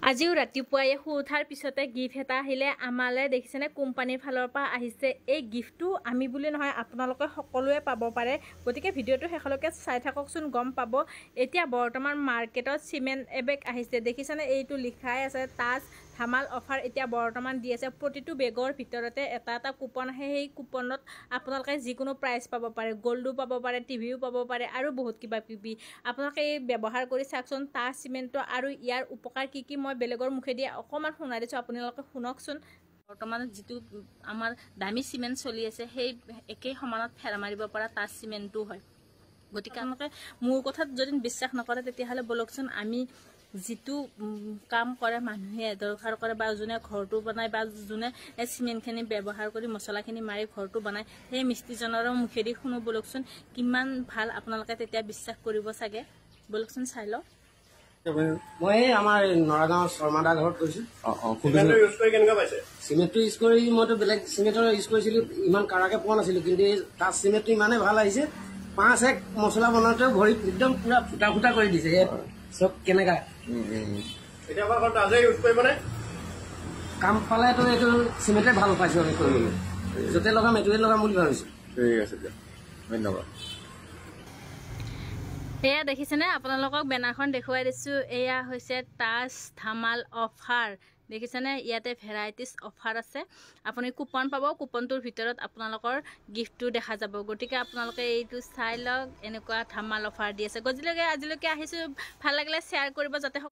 আজিও ৰাতিপুৱাই শুই উঠাৰ পিছতে গিফ্ট এটা আহিলে আমালৈ দেখিছেনে কোম্পানীৰ ফালৰ পৰা আহিছে এই গিফ্টটো আমি বুলি নহয় আপোনালোকে সকলোৱে পাব পাৰে গতিকে ভিডিঅ'টো শেষলৈকে চাই থাককচোন গম পাব এতিয়া বৰ্তমান মাৰ্কেটত সিমেন্ট এবেগ আহিছে দেখিছেনে এইটো লিখাই আছে তাজ ধামাল অফাৰ এতিয়া বৰ্তমান দি আছে প্ৰতিটো বেগৰ ভিতৰতে এটা এটা কুপন আহে সেই কুপনত আপোনালোকে যিকোনো প্ৰাইজ পাব পাৰে গোল্ডো পাব পাৰে টিভিও পাব পাৰে আৰু বহুত কিবা কিবি আপোনালোকে ব্যৱহাৰ কৰি চাওকচোন তাজ সিমেন্টটো আৰু ইয়াৰ উপকাৰ কি কি মই বেলেগৰ মুখে দিয়ে অকমান শুনাই দিছো আপোনালোকে শুনকচোন বৰ্তমান যেটো আমাৰ দামী সিমেন্ট চলি আছে সেই একেই সমানত ফেৰা মাৰিব পৰা তাজ সিমেন্টটো হয় গতিকে আপোনালোকে মোৰ কথাত যদি বিশ্বাস নকৰে তেতিয়াহলে বলকচোন আমি যেটো কাম কৰে মানুহে দৰকাৰ কৰে বা জুনে ঘৰটো বনাই বা জুনে সিমেন্টখিনি ব্যৱহাৰ কৰি মছলাখিনি মাৰি ঘৰটো বনাই সেই মিস্ত্ৰীজনৰ মুখেদি শুনো বলকচোন কিমান ভাল আপোনালোকে তেতিয়া বিশ্বাস কৰিব চাগে বলকচোন চাই ল মই আমাৰ নৰাগাঁও শৰ্মাদা ঘৰত কৈছো সিমেন্টৰ ইউজ কৰি কেনেকুৱা পাইছে সিমেন্টটো ইউজ কৰি মইতো বেলেগ সিমেন্টৰ ইউজ কৰিছিলো ইমান কাৰাকে পোৱা নাছিলো কিন্তু এই তাজ সিমেন্টটো ইমানে ভাল আহিছে 5 এক মছলা বনাওঁতে ভৰি একদম পুৰা ফুটা ফুটা কৰি দিছে সব কেনেকা এতিয়া আমাৰ ঘৰত তাজে ইউজ কৰিবনে কাম পালেতো এইটো সিমেন্টে ভাল পাইছো আমি কৰিবলৈ যতে লগাম এইটোৱে লগাম বুলি ভাবিছো ঠিক আছে দিয়া ধন্যবাদ এয়া দেখিছেনে আপোনালোকক বেনাৰখন দেখুৱাই দিছো এয়া হৈছে তাজ ধামাল অফাৰ দেখিছেনে ইয়াতে ভেৰাইটিজ অফাৰ আছে আপুনি কুপন পাব কুপনটোৰ ভিতৰত আপোনালোকৰ গিফ্টটো দেখা যাব গতিকে আপোনালোকে এইটো চাই লওক এনেকুৱা ধামাল অফাৰ দি আছে গজিলৈকে আজিলৈকে আহিছো ভাল লাগিলে শ্বেয়াৰ কৰিব যাতে